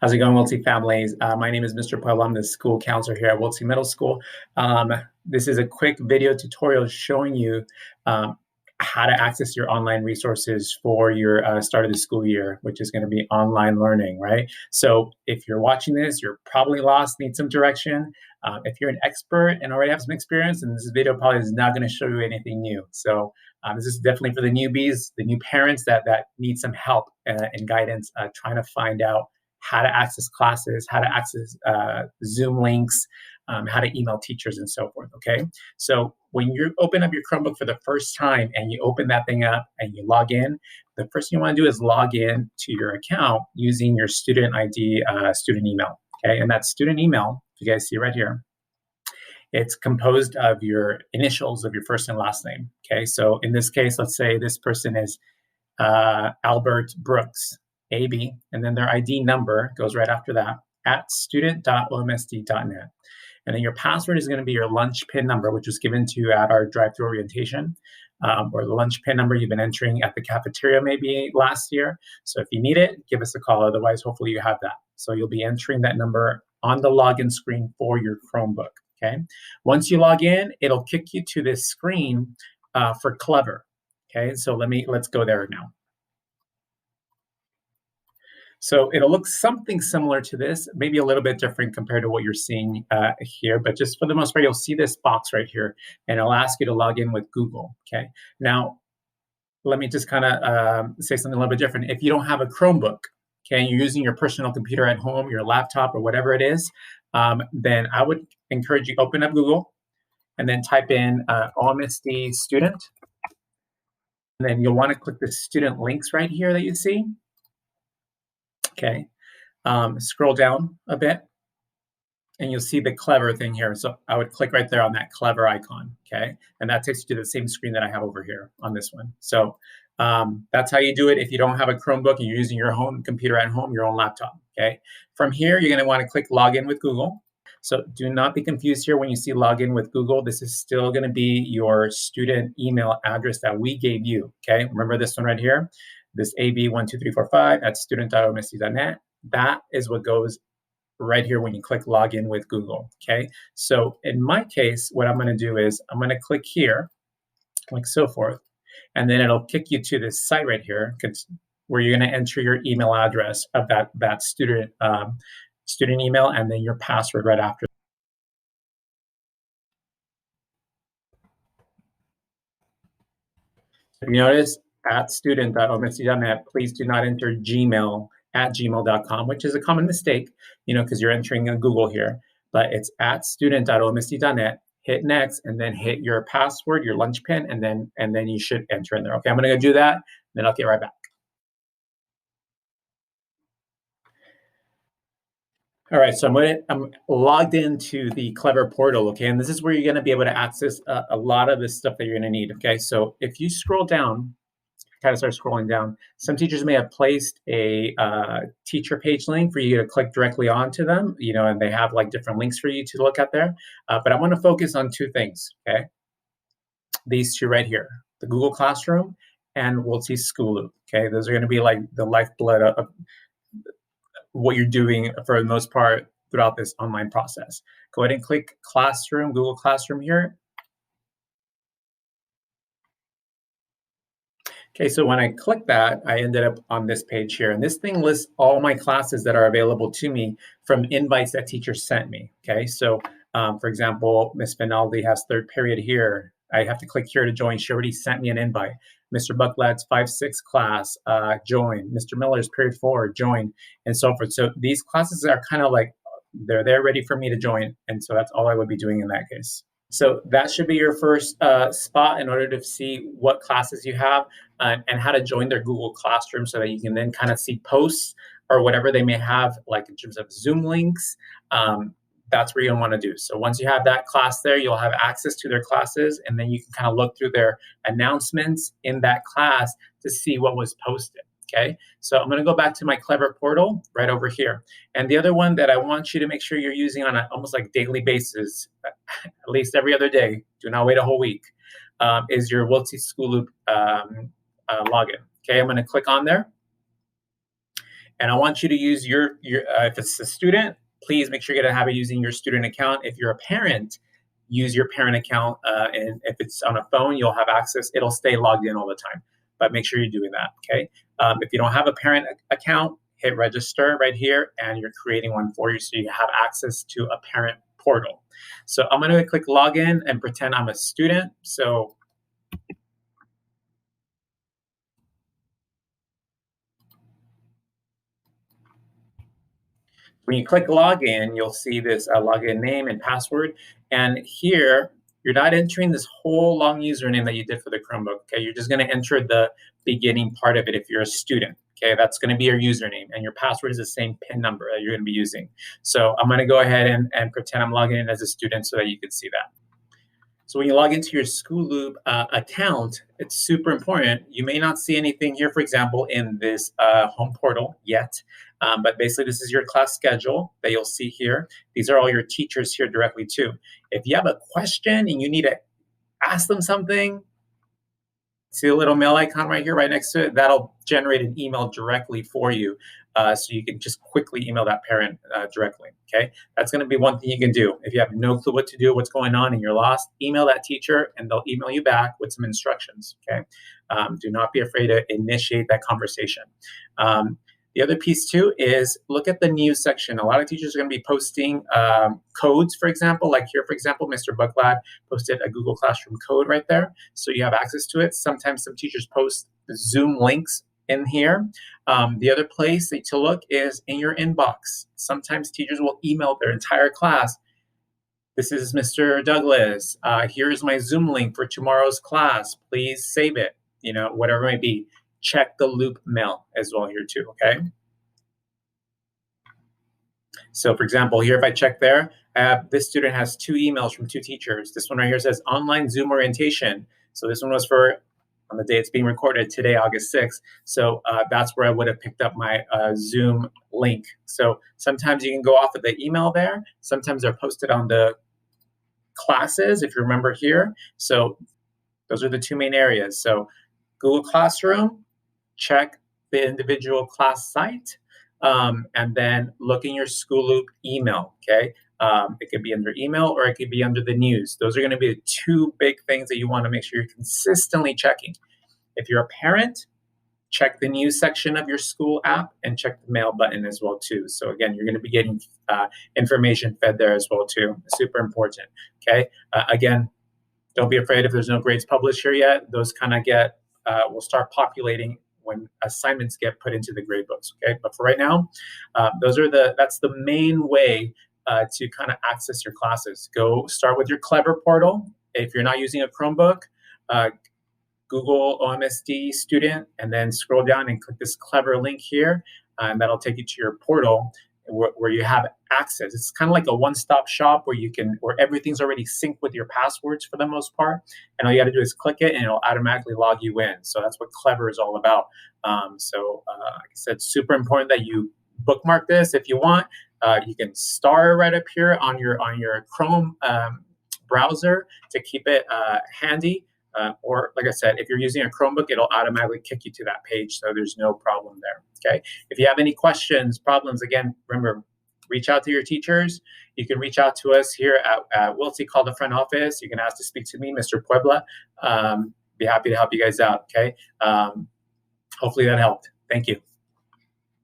How's it going, WILTSEY families? My name is Mr. Pueblo. I'm the school counselor here at WILTSEY Middle School. This is a quick video tutorial showing you how to access your online resources for your start of the school year, which is going to be online learning, right? So if you're watching this, you're probably lost, need some direction. If you're an expert and already have some experience, and this video probably is not going to show you anything new. So this is definitely for the newbies, the new parents that need some help and guidance trying to find out how to access classes, how to access Zoom links, how to email teachers and so forth, okay? So when you open up your Chromebook for the first time and you open that thing up and you log in, the first thing you wanna do is log in to your account using your student ID student email, okay? And that student email, you guys see right here, it's composed of your initials of your first and last name, okay? So in this case, let's say this person is Albert Brooks, AB, and then their ID number goes right after that at student.omsd.net. And then your password is going to be your lunch pin number, which was given to you at our drive-through orientation, or the lunch pin number you've been entering at the cafeteria maybe last year. So if you need it, give us a call. Otherwise, hopefully you have that. So you'll be entering that number on the login screen for your Chromebook, okay? Once you log in, it'll kick you to this screen for Clever, okay? So let's go there now. So it'll look something similar to this, maybe a little bit different compared to what you're seeing here, but just for the most part, you'll see this box right here, and it'll ask you to log in with Google, okay? Now, let me just kind of say something a little bit different. If you don't have a Chromebook, okay, and you're using your personal computer at home, your laptop, or whatever it is, then I would encourage you open up Google and then type in OMSD student, and then you'll want to click the student links right here that you see. Okay, scroll down a bit and you'll see the Clever thing here. So I would click right there on that Clever icon, okay? And that takes you to the same screen that I have over here on this one. So that's how you do it if you don't have a Chromebook and you're using your home computer at home, your own laptop, okay? From here, you're gonna wanna click Login with Google. So do not be confused here when you see Login with Google. This is still gonna be your student email address that we gave you, okay? Remember this one right here? This AB12345 at student.omsd.net. That is what goes right here when you click Login with Google, okay? So in my case, what I'm gonna do is I'm gonna click here, like so forth, and then it'll kick you to this site right here where you're gonna enter your email address of that student student email and then your password right after. So you notice at student.omsd.net, please do not enter Gmail at gmail.com, which is a common mistake, because you're entering a Google here, but it's at student.omsd.net, hit next, and then hit your password, your lunch pin, and then you should enter in there. Okay, I'm gonna go do that, then I'll get right back. All right, so I'm logged into the Clever portal, okay, and this is where you're gonna be able to access a lot of the stuff that you're gonna need, okay? So if you scroll down, kind of start scrolling down, some teachers may have placed a teacher page link for you to click directly onto them, and they have like different links for you to look at there. But I want to focus on two things, okay? These two right here, the Google Classroom and WILTSEY School Loop, okay? Those are going to be like the lifeblood of what you're doing for the most part throughout this online process. Go ahead and click Classroom, Google Classroom here. Okay, so when I click that, I ended up on this page here, and this thing lists all my classes that are available to me from invites that teachers sent me, okay? So, for example, Ms. Finaldi has third period here. I have to click here to join. She already sent me an invite. Mr. Bucklad's 5-6 class, join. Mr. Miller's period 4, join, and so forth. So these classes are kind of like, they're there ready for me to join, and so that's all I would be doing in that case. So that should be your first spot in order to see what classes you have and how to join their Google Classroom so that you can then kind of see posts or whatever they may have, like in terms of Zoom links. That's where you'll want to do. So once you have that class there, you'll have access to their classes, and then you can kind of look through their announcements in that class to see what was posted. Okay, so I'm going to go back to my Clever portal right over here. And the other one that I want you to make sure you're using on an almost like daily basis, at least every other day, do not wait a whole week, is your WILTSEY School Loop login. Okay, I'm going to click on there. And I want you to use your if it's a student, please make sure you're gonna have it using your student account. If you're a parent, use your parent account, and if it's on a phone, you'll have access. It'll stay logged in all the time, but make sure you're doing that. Okay. If you don't have a parent account, hit register right here, and you're creating one for you, so you have access to a parent portal. So I'm going to click login and pretend I'm a student. So when you click login, you'll see this login name and password. And here, you're not entering this whole long username that you did for the Chromebook. Okay, you're just going to enter the beginning part of it if you're a student. Okay, that's going to be your username, and your password is the same PIN number that you're going to be using. So I'm going to go ahead and pretend I'm logging in as a student so that you can see that. So when you log into your School Loop account, it's super important. You may not see anything here, for example, in this home portal yet, but basically this is your class schedule that you'll see here. These are all your teachers here directly too. If you have a question and you need to ask them something, see the little mail icon right here, right next to it? That'll generate an email directly for you. So you can just quickly email that parent directly, okay? That's gonna be one thing you can do. If you have no clue what to do, what's going on, and you're lost, email that teacher and they'll email you back with some instructions, okay? Do not be afraid to initiate that conversation. The other piece too is look at the news section. A lot of teachers are going to be posting codes, for example, like here, for example, Mr. Bucklad posted a Google Classroom code right there. So you have access to it. Sometimes some teachers post Zoom links in here. The other place to look is in your inbox. Sometimes teachers will email their entire class. This is Mr. Douglas. Here's my Zoom link for tomorrow's class. Please save it, whatever it may be. Check the loop mail as well here too, okay? So for example, here if I check there, this student has 2 emails from 2 teachers. This one right here says online Zoom orientation. So this one was for on the day it's being recorded today, August 6th. So that's where I would have picked up my Zoom link. So sometimes you can go off of the email there. Sometimes they're posted on the classes, if you remember here. So those are the 2 main areas. So Google Classroom, check the individual class site, and then look in your School Loop email, okay? It could be under email or it could be under the news. Those are gonna be the 2 big things that you wanna make sure you're consistently checking. If you're a parent, check the news section of your school app and check the mail button as well too. So again, you're gonna be getting information fed there as well too. Super important, okay? Again, don't be afraid if there's no grades published here yet. Those kind of will start populating when assignments get put into the grade books, okay? But for right now, that's the main way to kind of access your classes. Go start with your Clever portal. If you're not using a Chromebook, Google OMSD student, and then scroll down and click this Clever link here, and that'll take you to your portal where you have access. It's kind of like a one-stop shop where everything's already synced with your passwords for the most part, and all you got to do is click it, and it'll automatically log you in. So that's what Clever is all about. Like I said, super important that you bookmark this if you want. You can star right up here on your Chrome browser to keep it handy. Or like I said, if you're using a Chromebook, it'll automatically kick you to that page, so there's no problem there, okay? If you have any questions, problems, again, remember, reach out to your teachers. You can reach out to us here at WILTSEY, call the front office. You can ask to speak to me, Mr. Puebla. Be happy to help you guys out, okay? Hopefully that helped. Thank you.